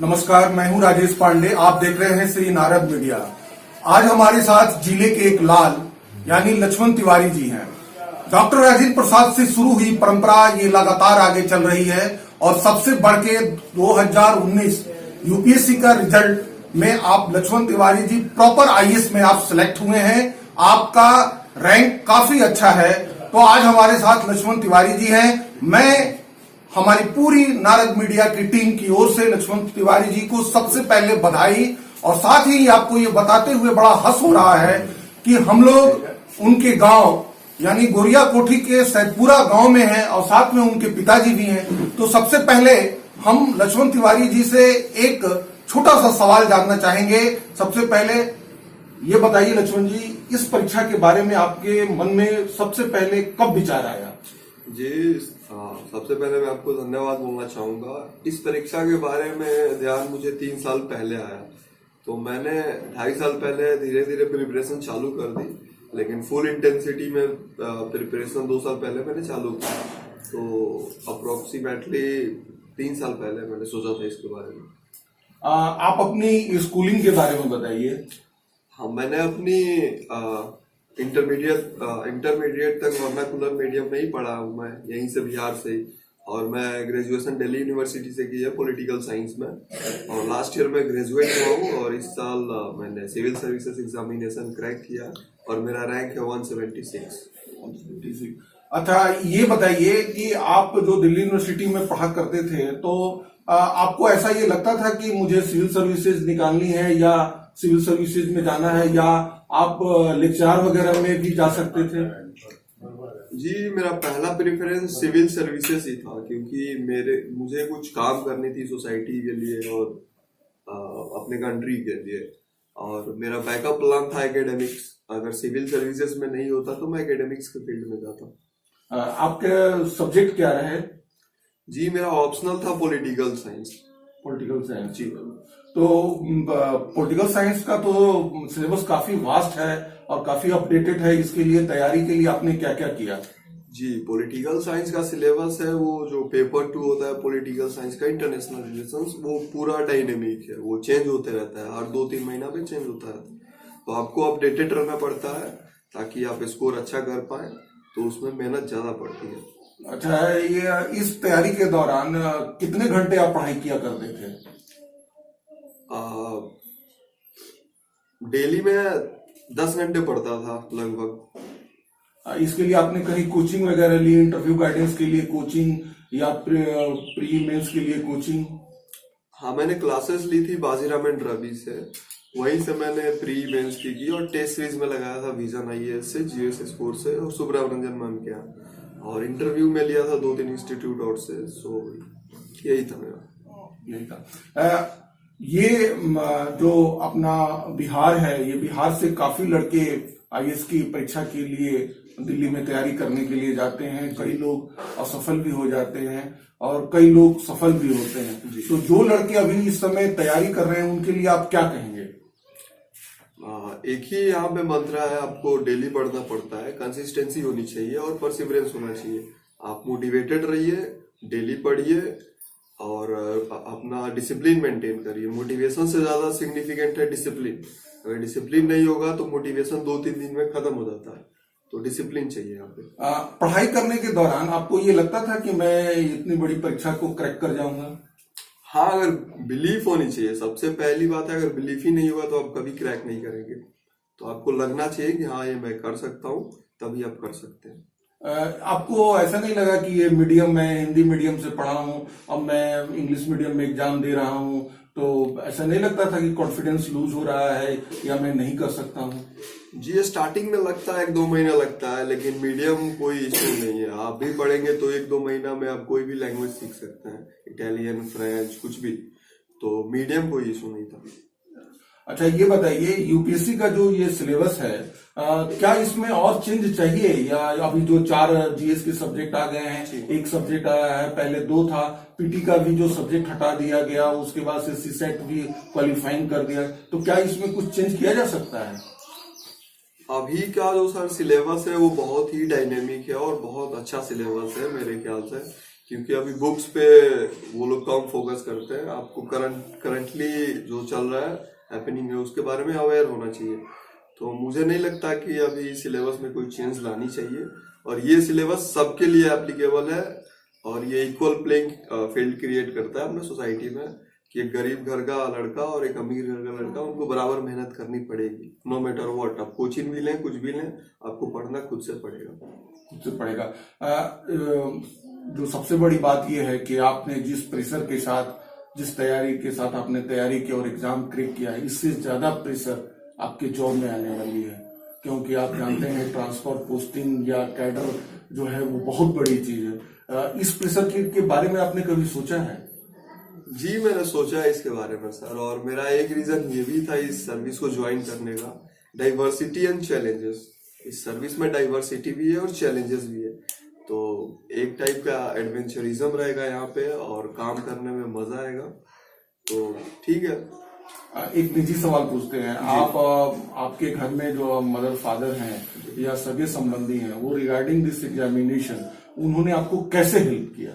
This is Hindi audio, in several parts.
नमस्कार, मैं हूं राजेश पांडे। आप देख रहे हैं श्री नारद मीडिया। आज हमारे साथ जिले के एक लाल यानी लक्ष्मण तिवारी जी हैं। डॉक्टर राजेंद्र प्रसाद से शुरू हुई परंपरा ये लगातार आगे चल रही है और सबसे बढ़ के 2019 यूपीएससी का रिजल्ट में आप लक्ष्मण तिवारी जी प्रॉपर आईएएस में आप सिलेक्ट हुए हैं। आपका रैंक काफी अच्छा है। तो आज हमारे साथ लक्ष्मण तिवारी जी हैं। मैं हमारी पूरी नारद मीडिया की टीम की ओर से लक्ष्मण तिवारी जी को सबसे पहले बधाई, और साथ ही आपको ये बताते हुए बड़ा हंस हो रहा है कि हम लोग उनके गांव यानी गोरिया कोठी के सैदपुरा गांव में हैं और साथ में उनके पिताजी भी हैं। तो सबसे पहले हम लक्ष्मण तिवारी जी से एक छोटा सा सवाल जानना चाहेंगे। सबसे पहले ये बताइए लक्ष्मण जी, इस परीक्षा के बारे में आपके मन में सबसे पहले कब विचार आया? जी सबसे पहले मैं आपको धन्यवाद बोलना चाहूंगा। इस परीक्षा के बारे में ध्यान मुझे 3 साल पहले आया, तो मैंने 2.5 साल पहले धीरे धीरे प्रिपरेशन चालू कर दी, लेकिन फुल इंटेंसिटी में प्रिपरेशन 2 साल पहले मैंने चालू किया। तो अप्रोक्सीमेटली 3 साल पहले मैंने सोचा था इसके बारे में। आप अपनी स्कूलिंग के बारे में बताइए। हाँ, मैंने अपनी इंटरमीडिएट तक वर्नाकुलर मीडियम में ही पढ़ा हूँ, मैं यहीं से बिहार से ही। और मैं ग्रेजुएशन दिल्ली यूनिवर्सिटी से की है पॉलिटिकल साइंस में, और लास्ट ईयर में ग्रेजुएट हुआ हूँ। और इस साल मैंने सिविल सर्विसेज एग्जामिनेशन क्रैक किया और मेरा रैंक है 176। अच्छा, ये बताइए कि आप जो दिल्ली यूनिवर्सिटी में पढ़ा करते थे, तो आपको ऐसा ये लगता था कि मुझे सिविल सर्विसेज निकालनी है या सिविल सर्विसेज में जाना है, या आप लेक्चर वगैरह में भी जा सकते थे? जी, मेरा पहला प्रेफरेंस सिविल सर्विसेज ही था, क्योंकि मुझे कुछ काम करनी थी सोसाइटी के लिए और अपने कंट्री के लिए, और मेरा बैकअप प्लान था एकेडमिक्स। अगर सिविल सर्विसेज में नहीं होता तो मैं एकेडमिक्स के फील्ड में जाता। आपके सब्जेक्ट क्या रहे? जी, मेरा ऑप्शनल था पॉलिटिकल साइंस। पॉलिटिकल साइंस जी। तो पॉलिटिकल साइंस का तो सिलेबस काफी वास्ट है और काफी अपडेटेड है। इसके लिए तैयारी के लिए आपने क्या क्या किया? जी, पॉलिटिकल साइंस का सिलेबस है, वो जो पेपर 2 होता है पॉलिटिकल साइंस का, इंटरनेशनल रिलेशंस, वो पूरा डायनेमिक है, वो चेंज होते रहता है, हर 2-3 महीना पे चेंज होता रहता है। तो आपको अपडेटेड रहना पड़ता है ताकि आप स्कोर अच्छा कर पाए, तो उसमें मेहनत ज्यादा पड़ती है। अच्छा, ये इस तैयारी के दौरान कितने घंटे आप पढ़ाई किया करते थे? डेली में 10 घंटे पढ़ता था लगभग। इसके लिए आपने कहीं कोचिंग वगैरह ली? इंटरव्यू गाइडेंस के लिए कोचिंग या प्री मेंस के लिए कोचिंग? हाँ, मैंने क्लासेस ली थी बाजीराम एंड रवि से, वहीं से मैंने प्री मेंस की और टेस्ट सीरीज में लगाया था विजन आईएएस से, जीएस स्कोर से और सुब्रमण्यन मैम के यहाँ, और इंटरव्यू में लिया था 2-3 इंस्टीट्यूट और से। सो यही था मेरा। यही था। ये जो अपना बिहार है, ये बिहार से काफी लड़के आईएएस की परीक्षा के लिए दिल्ली में तैयारी करने के लिए जाते हैं। कई लोग असफल भी हो जाते हैं और कई लोग सफल भी होते हैं। तो जो लड़के अभी इस समय तैयारी कर रहे हैं उनके लिए आप क्या कहेंगे? एक ही यहाँ पे मंत्र है, आपको डेली पढ़ना पड़ता है, कंसिस्टेंसी होनी चाहिए और परसिवरेंस होना चाहिए। आप मोटिवेटेड रहिए, डेली पढ़िए और अपना डिसिप्लिन मेंटेन करिए। मोटिवेशन से ज्यादा सिग्निफिकेंट है डिसिप्लिन। अगर डिसिप्लिन नहीं होगा तो मोटिवेशन 2-3 दिन में खत्म हो जाता है, तो डिसिप्लिन चाहिए यहाँ पे। पढ़ाई करने के दौरान आपको ये लगता था कि मैं इतनी बड़ी परीक्षा को क्रैक कर जाऊंगा? हाँ, अगर बिलीफ होनी चाहिए, सबसे पहली बात है। अगर बिलीफ ही नहीं होगा तो आप कभी क्रैक नहीं करेंगे। तो आपको लगना चाहिए कि हाँ, ये मैं कर सकता हूँ, तभी आप कर सकते हैं। आपको ऐसा नहीं लगा कि ये मीडियम, मैं हिंदी मीडियम से पढ़ा हूँ, अब मैं इंग्लिश मीडियम में एग्जाम दे रहा हूँ, तो ऐसा नहीं लगता था कि कॉन्फिडेंस लूज हो रहा है या मैं नहीं कर सकता हूँ? जी, स्टार्टिंग में लगता है, 1-2 महीना लगता है, लेकिन मीडियम कोई इशू नहीं है। आप भी पढ़ेंगे तो 1-2 महीना में आप कोई भी लैंग्वेज सीख सकते हैं, इटालियन, फ्रेंच, कुछ भी। तो मीडियम कोई इशू नहीं था। अच्छा, ये बताइए, यूपीएससी का जो ये सिलेबस है, क्या इसमें और चेंज चाहिए, या अभी जो 4 जीएस के सब्जेक्ट आ गए हैं, एक सब्जेक्ट आया है, पहले 2 था, पीटी का भी जो सब्जेक्ट हटा दिया गया, उसके बाद से सीसेट भी क्वालिफाइंग कर दिया, तो क्या इसमें कुछ चेंज किया जा सकता है? अभी का जो सर सिलेबस है वो बहुत ही डायनेमिक है और बहुत अच्छा सिलेबस है मेरे ख्याल से, क्योंकि अभी बुक्स पे वो लोग कम फोकस करते हैं। आपको करंटली जो चल रहा है हैपनिंग है उसके बारे में अवेयर होना चाहिए। तो मुझे नहीं लगता कि अभी सिलेबस में कोई चेंज लानी चाहिए, और ये सिलेबस सबके लिए एप्लीकेबल है, और ये इक्वल प्लेइंग फील्ड क्रिएट करता है अपने सोसाइटी में कि एक गरीब घर का लड़का और एक अमीर घर का लड़का, उनको बराबर मेहनत करनी पड़ेगी, नो मैटर व्हाट। आप कोचिंग भी लें, कुछ भी लें, आपको पढ़ना खुद से पड़ेगा। खुद से पड़ेगा। जो सबसे बड़ी बात यह है कि आपने जिस प्रेशर के साथ, जिस तैयारी के साथ आपने तैयारी की और एग्जाम क्रैक किया है, इससे ज्यादा प्रेशर आपके जॉब में आने वाली है, क्योंकि आप जानते हैं ट्रांसफर, पोस्टिंग या कैडर जो है वो बहुत बड़ी चीज है। इस प्रेशर के बारे में आपने कभी सोचा है? जी, मैंने सोचा है इसके बारे में सर, और मेरा एक रीजन ये भी था इस सर्विस को ज्वाइन करने का, डाइवर्सिटी एंड चैलेंजेस। इस सर्विस में डाइवर्सिटी भी है और चैलेंजेस भी है, तो एक टाइप का एडवेंचरिज्म रहेगा यहाँ पे और काम करने में मजा आएगा। तो ठीक है। एक निजी सवाल पूछते हैं। आप आपके घर में जो मदर फादर हैं या सगे संबंधी हैं, वो रिगार्डिंग दिस एग्जामिनेशन उन्होंने आपको कैसे हेल्प किया?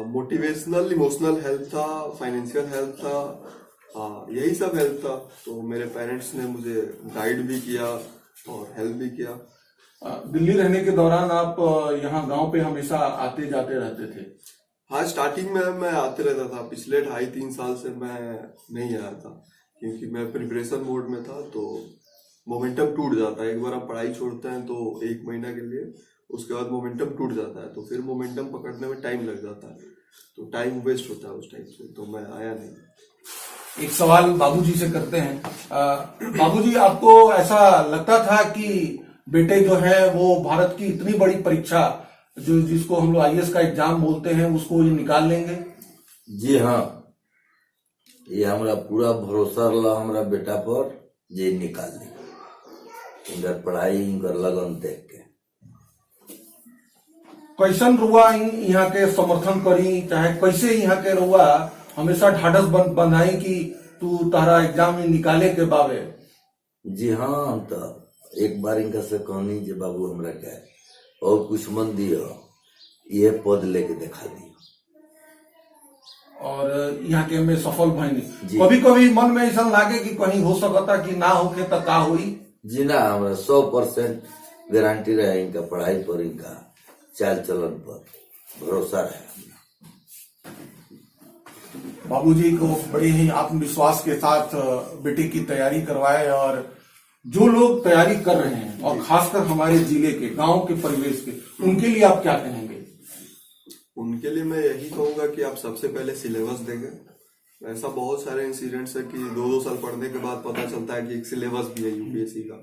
मोटिवेशनल, इमोशनल हेल्प था, फाइनेंशियल हेल्प था, यही सब हेल्प था। तो मेरे पेरेंट्स ने मुझे गाइड भी किया और हेल्प भी किया। दिल्ली रहने के दौरान आप यहाँ गांव पे हमेशा आते जाते रहते थे? हाँ, स्टार्टिंग में मैं आते रहता था। पिछले 2.5-3 साल से मैं नहीं आया था, क्योंकि मैं प्रिपरेशन मोड में था। तो मोमेंटम टूट जाता है, एक बार आप पढ़ाई छोड़ते हैं तो 1 महीना के लिए, उसके बाद मोमेंटम टूट जाता है, तो फिर मोमेंटम पकड़ने में टाइम लग जाता है, तो टाइम वेस्ट होता है उस टाइम से, तो मैं आया नहीं। एक सवाल बाबूजी से करते हैं। बाबूजी, आपको ऐसा लगता था कि बेटे जो है वो भारत की इतनी बड़ी परीक्षा, जो जिसको हम लोग आईएएस का एग्जाम बोलते हैं, उसको ये निकाल लेंगे? जी हाँ, ये हमारा पूरा भरोसा रहा हमारा बेटा पर, ये निकाल लेंगे। इनका पढ़ाई, इनका लगन देख के कैसन रुआ यहाँ के समर्थन करी, चाहे कैसे यहाँ के रुआ हमेशा ढाढ़स बंधाई कि तू तारा एग्जाम में निकाले के बाबे? जी हाँ, हम तो एक बार इनका से कहनी जे बाबू हमरा के और कुछ मन दियो, ये पद लेके दिखा दियो, और यहाँ के में सफल भइनी। कभी कभी मन में ऐसा लागे कि कहीं हो सकता कि ना होके तो का हुई? जी ना, हमारा 100% गारंटी रहे इनका पढ़ाई पर, इनका चाल चलन पर भरोसा रहे। बाबूजी को बड़े ही आत्मविश्वास के साथ बेटे की तैयारी करवाए, और जो लोग तैयारी कर रहे हैं और खासकर हमारे जिले के गांव के परिवेश के, उनके लिए आप क्या कहेंगे? उनके लिए मैं यही कहूंगा कि आप सबसे पहले सिलेबस देंगे। ऐसा बहुत सारे इंसिडेंट्स है कि 2-2 साल पढ़ने के बाद पता चलता है कि एक सिलेबस भी है यूपीएससी का।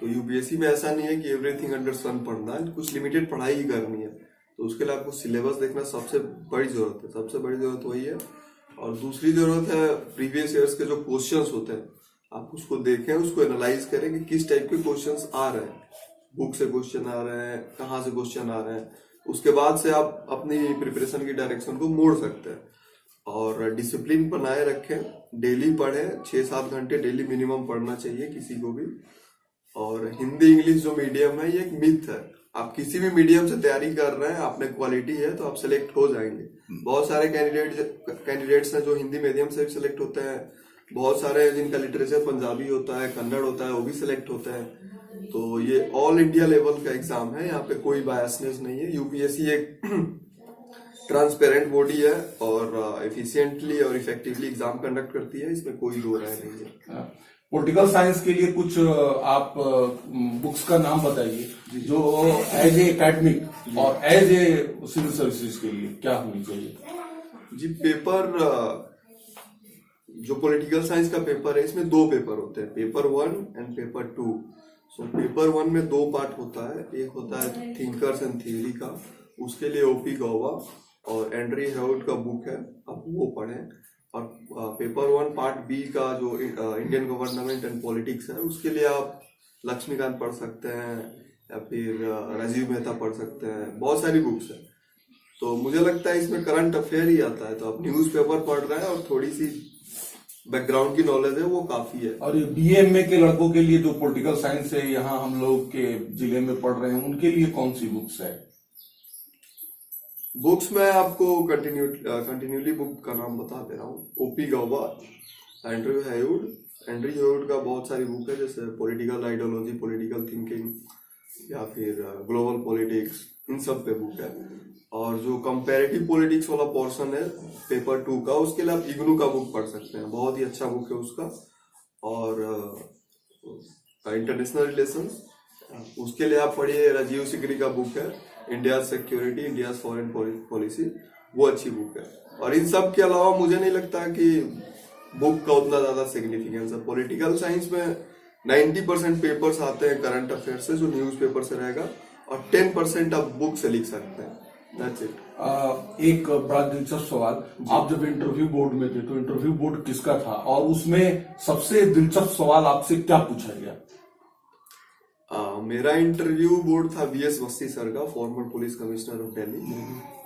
तो यूपीएससी में ऐसा नहीं है कि एवरीथिंग अंडर सन पढ़ना है, कुछ लिमिटेड पढ़ाई ही करनी है। तो उसके लिए आपको सिलेबस देखना सबसे बड़ी जरूरत है, सबसे बड़ी जरूरत वही है। और दूसरी जरूरत है प्रीवियस ईयर्स के जो क्वेश्चंस होते हैं, आप उसको देखें, उसको एनालाइज करें कि किस टाइप के क्वेश्चंस आ रहे हैं, बुक से क्वेश्चन आ रहे हैं, कहाँ से क्वेश्चन आ रहे हैं। उसके बाद से आप अपनी प्रिपरेशन की डायरेक्शन को मोड़ सकते हैं। और डिसिप्लिन बनाए रखें, डेली पढ़ें, 6-7 घंटे डेली मिनिमम पढ़ना चाहिए किसी को भी। और हिंदी इंग्लिश जो मीडियम है, ये एक मिथ है। आप किसी भी मीडियम से तैयारी कर रहे हैं, आप में क्वालिटी है तो आप सिलेक्ट हो जाएंगे। बहुत सारे कैंडिडेट्स हैं जो हिंदी मीडियम से भी सिलेक्ट होते हैं, बहुत सारे जिनका लिटरेचर पंजाबी होता है, कन्नड़ होता है, वो भी सिलेक्ट होते हैं। तो ये ऑल इंडिया लेवल का एग्जाम है, यहाँ पे कोई बायसनेस नहीं है। यूपीएससी एक ट्रांसपेरेंट बॉडी है और एफिशिएंटली और इफेक्टिवली एग्जाम कंडक्ट करती है, इसमें कोई दो राय नहीं है। पॉलिटिकल साइंस के लिए कुछ आप बुक्स का नाम बताइए जो एज ए एकेडमिक और एज ए सिविल सर्विसेज के लिए क्या होनी चाहिए? जी, पेपर जो पॉलिटिकल साइंस का पेपर है, इसमें 2 पेपर होते हैं, paper 1 and paper 2। So paper 1 में 2 पार्ट होता है। एक होता है थिंकर्स एंड थ्योरी का, उसके लिए ओपी गौवा और एंड्री हेरोल्ड का बुक है, आप वो पढ़ें। और पेपर 1 पार्ट बी का जो इंडियन गवर्नमेंट एंड पॉलिटिक्स है, उसके लिए आप लक्ष्मीकांत पढ़ सकते हैं या फिर राजीव मेहता पढ़ सकते हैं, बहुत सारी बुक्स है। तो मुझे लगता है इसमें करंट अफेयर ही आता है, तो आप न्यूज़पेपर पढ़ रहे हैं और थोड़ी सी बैकग्राउंड की नॉलेज है, वो काफी है। और ये बीएमए के लड़कों के लिए जो पॉलिटिकल साइंस है, यहाँ हम लोग के जिले में पढ़ रहे हैं, उनके लिए कौन सी बुक्स है? बुक्स में आपको कंटिन्यूली बुक का नाम बता दे रहा हूँ। ओपी गौबा, एंड्रयू हेवुड का बहुत सारी बुक है, जैसे पॉलिटिकल आइडियोलॉजी, पॉलिटिकल थिंकिंग या फिर ग्लोबल पॉलिटिक्स, इन सब पे बुक है। और जो कंपैरेटिव पॉलिटिक्स वाला पोर्शन है पेपर 2 का, उसके लिए आप इग्नू का बुक पढ़ सकते हैं, बहुत ही अच्छा बुक है उसका। और इंटरनेशनल रिलेशंस, उसके लिए आप पढ़िए राजीव सिकरी का बुक है, India security, India foreign policy, वो अच्छी बुक है। और इन सब के अलावा मुझे नहीं लगता कि बुक का उतना ज्यादा सिग्निफिकेंस है। पॉलिटिकल साइंस में 90% पेपर्स आते हैं करंट अफेयर से, जो न्यूज पेपर से रहेगा, और 10% आप बुक से लिख सकते हैं। That's it. एक बड़ा दिलचस्प सवाल, आप जब इंटरव्यू बोर्ड में थे तो इंटरव्यू बोर्ड किसका था और उसमें सबसे दिलचस्प सवाल आपसे क्या पूछा गया? मेरा इंटरव्यू बोर्ड था VS वस्ती सर का, farmer police commissioner of Delhi.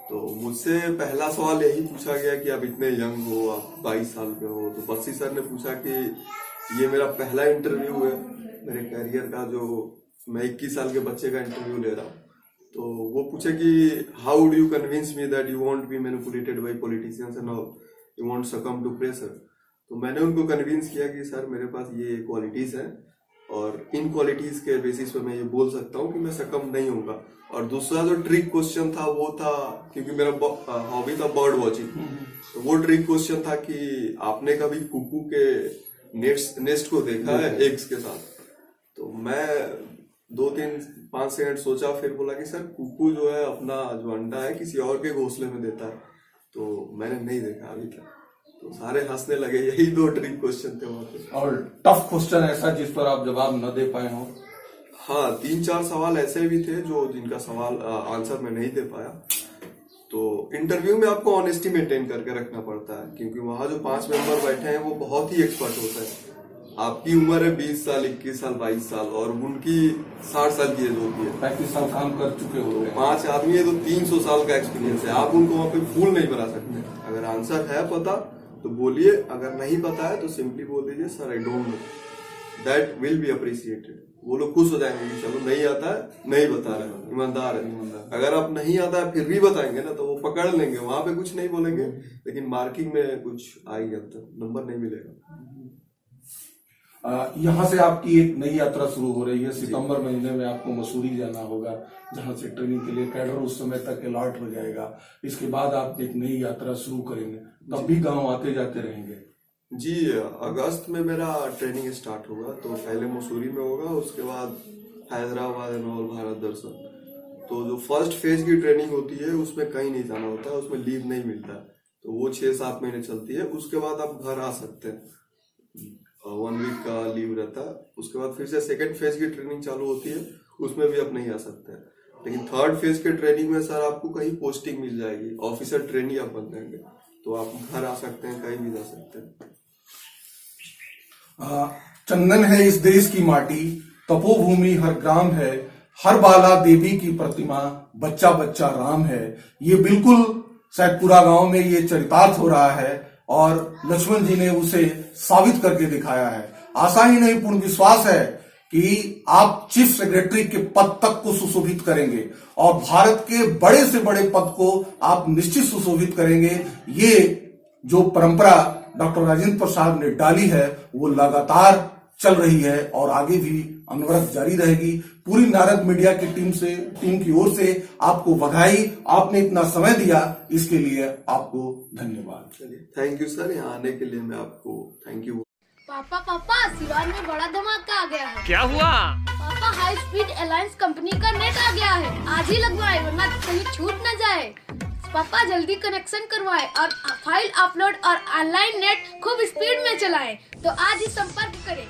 तो मुझसे पहला सवाल यही पूछा गया कि आप इतने यंग हो, आप 22 साल के हो। तो वस्ती सर ने पूछा कि ये मेरा पहला इंटरव्यू है मेरे करियर का, जो मैं 21 साल के बच्चे का इंटरव्यू ले रहा हूँ। तो वो पूछे कि how would you convince me that you won't be manipulated by politicians and all, you won't succumb to pressure. तो मैंने उनको कन्विंस किया कि सर मेरे पास ये क्वालिटीज हैं और इन क्वालिटीज के बेसिस पे मैं ये बोल सकता हूँ कि मैं सकम नहीं होऊंगा। और दूसरा जो ट्रिक क्वेश्चन था वो था, क्योंकि मेरा हॉबी था बर्ड वॉचिंग, तो वो ट्रिक क्वेश्चन था कि आपने कभी कुकू के नेस्ट को देखा है एग्स के साथ? तो मैं 2-3-5 सेकंड सोचा, फिर बोला कि सर कुकू जो है अपना जो अंडा है किसी और के घोंसले में देता है, तो मैंने नहीं देखा अभी तक। तो सारे हंसने लगे, यही 2 ट्रिक क्वेश्चन थे वहां पे। और टफ क्वेश्चन ऐसा जिस पर आप जवाब न दे पाए हो? हाँ, 3-4 सवाल ऐसे भी थे जो जिनका सवाल आंसर मैं नहीं दे पाया। तो इंटरव्यू में आपको ऑनेस्टी मेंटेन करके रखना पड़ता है, क्योंकि वहां जो 5 मेंबर बैठे हैं वो बहुत ही एक्सपर्ट होते हैं। आपकी उम्र है 20 साल, 21 साल, 22 साल, और उनकी 60 साल की एज होती है। 35 साल काम कर चुके हो। 5 आदमी है तो 300 साल का एक्सपीरियंस है। आप उनको वहां पे फूल नहीं बना सकते। अगर आंसर है पता तो बोलिए, अगर नहीं पता है तो सिंपली बोल दीजिए sir I don't know, that will be appreciated. वो लोग खुश हो जाएंगे कि चलो नहीं आता है, नहीं बता रहे, ईमानदार है। अगर आप नहीं आता है फिर भी बताएंगे ना, तो वो पकड़ लेंगे, वहां पे कुछ नहीं बोलेंगे, लेकिन मार्किंग में कुछ आएगा, तो नंबर नहीं मिलेगा। यहाँ से आपकी एक नई यात्रा शुरू हो रही है। सितंबर महीने में आपको मसूरी जाना होगा, जहां से ट्रेनिंग के लिए कैडर उस समय तक अलॉट हो जाएगा। इसके बाद आप एक नई यात्रा शुरू करेंगे, तब भी गांव आते जाते रहेंगे? जी, अगस्त में मेरा ट्रेनिंग स्टार्ट होगा। तो पहले मसूरी में होगा, उसके बाद हैदराबाद एंड ऑल भारत दर्शन। तो जो फर्स्ट फेज की ट्रेनिंग होती है उसमें कहीं नहीं जाना होता है, उसमें लीव नहीं मिलता है, तो वो 6-7 महीने चलती है। उसके बाद आप घर आ सकते हैं, 1 वीक का लीव रहता है। उसके बाद फिर से सेकेंड फेज की ट्रेनिंग चालू होती है, उसमें भी आप नहीं आ सकते हैं। लेकिन थर्ड फेज के ट्रेनिंग में सर आपको कहीं पोस्टिंग मिल जाएगी, ऑफिसर ट्रेनी आप बन जाएंगे, तो आप घर आ सकते हैं, कहीं भी जा सकते हैं। चंदन है इस देश की माटी, तपोभूमि हर ग्राम है, हर बाला देवी की प्रतिमा, बच्चा बच्चा राम है। ये बिल्कुल सैदपुरा गांव में ये चरितार्थ हो रहा है और लक्ष्मण जी ने उसे साबित करके दिखाया है। आशा ही नहीं, पूर्ण विश्वास है कि आप चीफ सेक्रेटरी के पद तक को सुशोभित करेंगे और भारत के बड़े से बड़े पद को आप निश्चित सुशोभित करेंगे। ये जो परंपरा डॉक्टर राजेंद्र प्रसाद ने डाली है वो लगातार चल रही है और आगे भी अनवरत जारी रहेगी। पूरी नारद मीडिया की टीम की ओर से आपको बधाई, आपने इतना समय दिया, इसके लिए आपको धन्यवाद। चलिए, थैंक यू सर, यहाँ आने के लिए मैं आपको थैंक यू। पापा पापा, सिवान में बड़ा धमाका आ गया है। क्या हुआ? पापा, हाई स्पीड अलायंस कंपनी का नेट आ गया है, आज ही लगवाए वरना कहीं छूट न जाए। पापा जल्दी कनेक्शन करवाएं और फाइल अपलोड और ऑनलाइन नेट खूब स्पीड में चलाएं। तो आज ही संपर्क करें।